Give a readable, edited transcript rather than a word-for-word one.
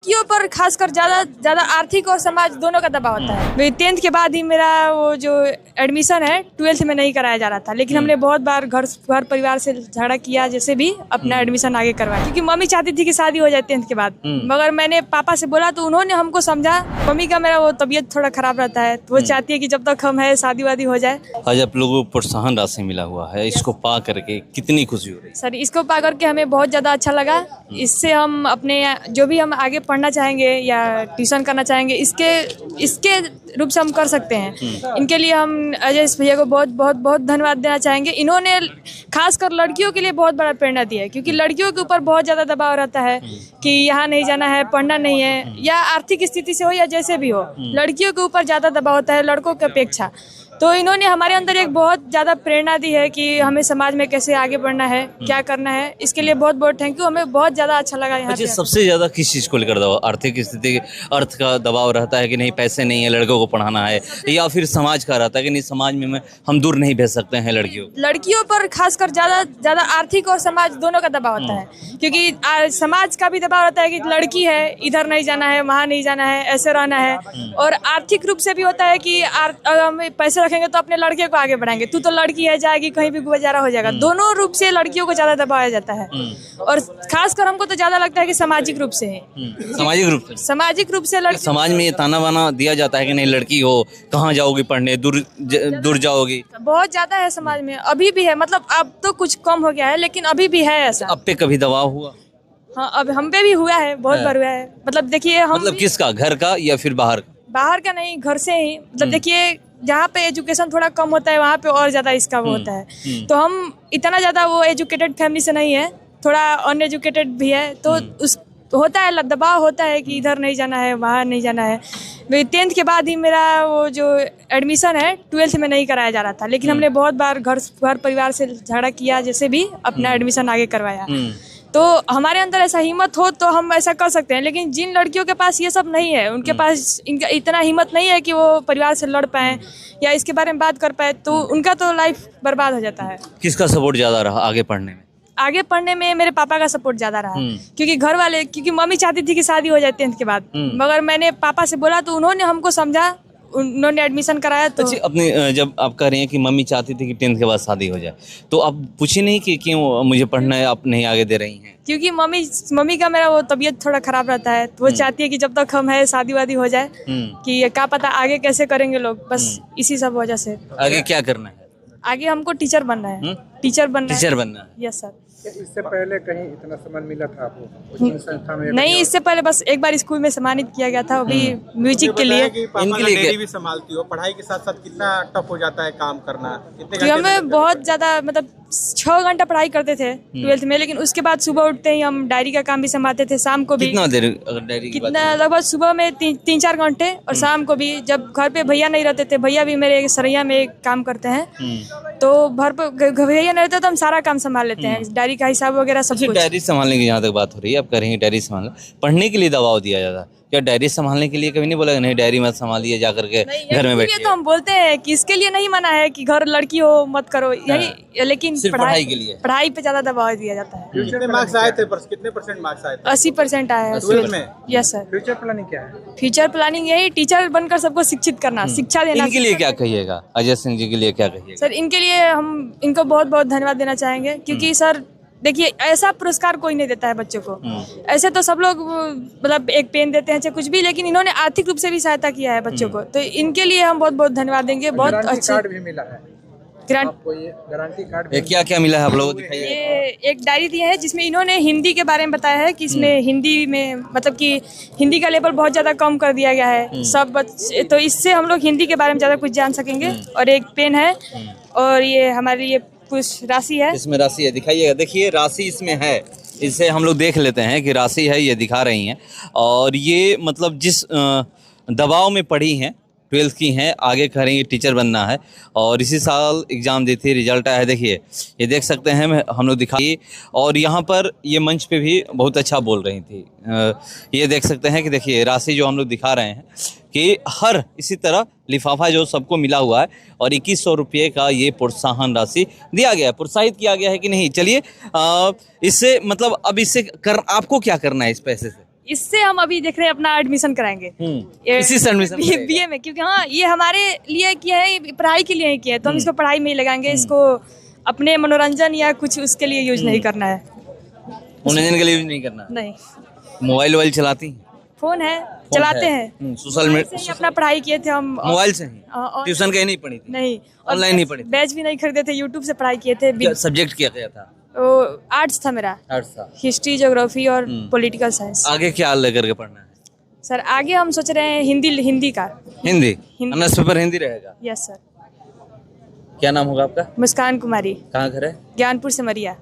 लड़कियों पर खासकर ज्यादा आर्थिक और समाज दोनों का दबाव होता है। भाई 10th के बाद ही मेरा वो जो एडमिशन है 12th में नहीं कराया जा रहा था, लेकिन हमने बहुत बार घर परिवार से झगड़ा किया, जैसे भी अपना एडमिशन आगे करवाया, क्योंकि मम्मी चाहती थी कि शादी हो जाए 10th के बाद। मगर मैंने पापा से बोला तो उन्होंने हमको समझा। मम्मी का मेरा वो तबीयत थोड़ा खराब रहता है, तो वो चाहती है कि जब तक हम है शादी वादी हो जाए। आज आप लोगों को प्रोत्साहन राशि मिला हुआ है, इसको पा करके कितनी खुशी हो रही है? सर, इसको पा करके हमें बहुत ज़्यादा अच्छा लगा। इससे हम अपने जो भी हम आगे पढ़ना चाहेंगे या ट्यूशन करना चाहेंगे, इसके रूप से हम कर सकते हैं। इनके लिए हम अजय भैया को बहुत बहुत बहुत धन्यवाद देना चाहेंगे। इन्होंने खासकर लड़कियों के लिए बहुत बड़ा प्रेरणा दिया है, क्योंकि लड़कियों के ऊपर बहुत ज़्यादा दबाव रहता है कि यहाँ नहीं जाना है, पढ़ना नहीं है, या आर्थिक स्थिति से हो या जैसे भी हो, लड़कियों के ऊपर ज़्यादा दबाव होता है लड़कों की अपेक्षा। तो इन्होंने हमारे अंदर एक बहुत ज़्यादा प्रेरणा दी है कि हमें समाज में कैसे आगे बढ़ना है, क्या करना है। इसके लिए बहुत बहुत थैंक यू, हमें बहुत ज़्यादा अच्छा लगा यहाँ पे। सबसे ज्यादा किस चीज को लेकर दबाव? आर्थिक स्थिति, अर्थ का दबाव रहता है कि नहीं पैसे नहीं है लड़कों को पढ़ाना है, या फिर समाज का रहता है कि नहीं समाज में हम दूर नहीं भेज सकते हैं लड़कियों पर खासकर ज़्यादा आर्थिक और समाज दोनों का दबाव होता है, क्योंकि समाज का भी दबाव रहता है कि लड़की है, इधर नहीं जाना है, वहाँ नहीं जाना है, ऐसे रहना है। और आर्थिक रूप से भी होता है कि अगर हम पैसे रखेंगे तो अपने लड़के को आगे बढ़ाएंगे, तू तो लड़की है, जाएगी कहीं भी गुजारा हो जाएगा। दोनों रूप से लड़कियों को ज्यादा दबाया जाता है, और खासकर हमको तो ज्यादा लगता है कि सामाजिक रूप से सामाजिक रूप से समाज में ये ताना बाना दिया जाता है कि नहीं लड़की हो कहाँ जाओगी पढ़ने, दूर जाओगी। बहुत ज्यादा है समाज में, अभी भी है। मतलब अब तो कुछ कम हो गया है, लेकिन अभी भी है ऐसा। अब पे कभी दबाव हुआ? हाँ, अब हम पे भी हुआ है, बहुत बार हुआ है। मतलब देखिए, हम मतलब किसका, घर का या फिर बाहर का? बाहर का नहीं, घर से ही। मतलब देखिए, जहाँ पे एजुकेशन थोड़ा कम होता है वहाँ पे और ज़्यादा इसका वो होता है। तो हम इतना ज़्यादा वो एजुकेटेड फैमिली से नहीं है, थोड़ा अनएजुकेटेड भी है, तो उस होता है दबाव होता है कि इधर नहीं जाना है, वहाँ नहीं जाना है। भाई 10th के बाद ही मेरा वो जो एडमिशन है 12th में नहीं कराया जा रहा था, लेकिन हमने बहुत बार घर परिवार से झगड़ा किया, जैसे भी अपना एडमिशन आगे करवाया। तो हमारे अंदर ऐसा हिम्मत हो तो हम ऐसा कर सकते हैं, लेकिन जिन लड़कियों के पास ये सब नहीं है, उनके पास इनका इतना हिम्मत नहीं है कि वो परिवार से लड़ पाएँ या इसके बारे में बात कर पाए, तो उनका तो लाइफ बर्बाद हो जाता है। किसका सपोर्ट ज़्यादा रहा आगे पढ़ने में? आगे पढ़ने में मेरे पापा का सपोर्ट ज़्यादा रहा, क्योंकि मम्मी चाहती थी कि शादी हो जाए 10th के बाद। मगर मैंने पापा से बोला तो उन्होंने हमको समझा, उन्होंने एडमिशन कराया। तो अपनी जब आप कह रही हैं कि मम्मी चाहती थी कि 10th के बाद शादी हो जाए, तो आप पूछी नहीं कि क्यों मुझे पढ़ना है, आप नहीं आगे दे रही हैं? क्योंकि मम्मी का मेरा वो तबीयत थोड़ा खराब रहता है, तो वो चाहती है कि जब तक हम है शादी वादी हो जाए, कि क्या पता आगे कैसे करेंगे लोग, बस इसी सब वजह से। आगे क्या करना है? आगे हमको टीचर बनना है। टीचर बनना है। Yes sir. इससे पहले कहीं इतना सम्मान मिला था आपको कोचिंग संस्था में? नहीं, इससे पहले बस एक बार स्कूल में सम्मानित किया गया था, अभी म्यूजिक के लिए। इनके लिए डेयरी भी संभालती हो, पढ़ाई के साथ साथ कितना टफ हो जाता है काम करना? कितने हमें बहुत ज्यादा, मतलब 6 घंटा पढ़ाई करते थे 12th में, लेकिन उसके बाद सुबह उठते ही हम डायरी का काम भी संभालते थे, शाम को भी। कितना देर डायरी की बात? लगभग सुबह में 3-4 घंटे, और शाम को भी। जब घर पे भैया नहीं रहते थे, भैया भी मेरे सरैया में काम करते हैं, तो घर पे भैया नहीं रहते तो हम सारा काम संभाल लेते हैं, डायरी का हिसाब वगैरह सब कुछ। डायरी संभालने की जहाँ तक बात हो रही है, आप कह रही हैं डायरी संभालना, पढ़ने के लिए दबाव दिया जाता है क्या? डायरी संभालने के लिए कभी नहीं बोला नहीं डायरी मत संभालिए, जा करके घर में बैठिए? तो हम बोलते हैं कि इसके लिए नहीं मना है कि घर लड़की हो मत करो, यही, लेकिन पढ़ाई के लिए, पढ़ाई पे ज्यादा दबाव दिया जाता है। कितने मार्क्स आए थे? कितने परसेंट मार्क्स आए थे? 80% आए हैं। Yes sir. फ्यूचर प्लानिंग क्या है? फ्यूचर प्लानिंग यही, टीचर बनकर सबको शिक्षित करना, शिक्षा देना। इनके लिए क्या कहिएगा? अजय सिंह जी के लिए क्या कहिएगा? सर, इनके लिए हम इनको बहुत बहुत धन्यवाद देना चाहेंगे, क्योंकि सर देखिए, ऐसा पुरस्कार कोई नहीं देता है बच्चों को। ऐसे तो सब लोग मतलब एक पेन देते हैं चाहे कुछ भी, लेकिन इन्होंने आर्थिक रूप से भी सहायता किया है बच्चों को, तो इनके लिए हम बहुत बहुत धन्यवाद देंगे। बहुत अच्छा कार्ड भी मिला है, गारंटी कार्ड। क्या क्या मिला है आप लोगों को? दिखाइए। ये एक डायरी दी है जिसमें इन्होंने हिंदी के बारे में बताया है कि इसमें हिंदी में, मतलब कि हिंदी का लेवल बहुत ज़्यादा कम कर दिया गया है सब बच्चे, तो इससे हम लोग हिंदी के बारे में ज़्यादा कुछ जान सकेंगे। और एक पेन है, और ये हमारे लिए कुछ राशि है। इसमें राशि है, दिखाइएगा। देखिए राशि इसमें है, इसे हम लोग देख लेते हैं कि राशि है, ये दिखा रही हैं। और ये मतलब जिस दबाव में पढ़ी हैं, 12th की हैं, आगे करेंगे टीचर बनना है, और इसी साल एग्ज़ाम दी थी, रिजल्ट आया है। देखिए ये देख सकते हैं, हम लोग दिखाइए। और यहाँ पर ये मंच पे भी बहुत अच्छा बोल रही थी। ये देख सकते हैं कि देखिए राशि जो हम लोग दिखा रहे हैं कि हर इसी तरह लिफाफा जो सबको मिला हुआ है, और 2100 रुपये का ये प्रोत्साहन राशि दिया गया है, प्रोत्साहित किया गया है कि नहीं। चलिए इससे मतलब अब इससे आपको क्या करना है इस पैसे से? इससे हम अभी देख रहे हैं अपना एडमिशन कराएंगे इसी से एडमिशन बीए में, क्योंकि हाँ ये हमारे लिए किया है, पढ़ाई के लिए ही किया है, तो हम इसको पढ़ाई में ही लगाएंगे। इसको अपने मनोरंजन या कुछ उसके लिए यूज नहीं करना है। मनोरंजन के लिए यूज नहीं करना। नहीं। मोबाइल वोबाइल चलाती हैं? फोन है, चलाते हैं। सोशल से ही अपना पढ़ाई किए थे हम। मोबाइल से ही? और- ट्यूशन कहीं नहीं पढ़ी थी? नहीं, ऑनलाइन नहीं पढ़ी थी? बैच भी नहीं खरीदे थे, यूट्यूब से पढ़ाई किए थे। क्या सब्जेक्ट क्या क्या था? आर्ट्स था मेरा, आर्ट्स था। हिस्ट्री, ज्योग्राफी और पॉलिटिकल साइंस। आगे क्या लेकर के पढ़ना है? सर आगे हम सोच रहे हैं हिंदी का। हिंदी ऑनर्स पेपर हिंदी रहेगा? Yes sir. क्या नाम होगा आपका? मुस्कान कुमारी, कहाँ घर है? ज्ञानपुर से मरिया।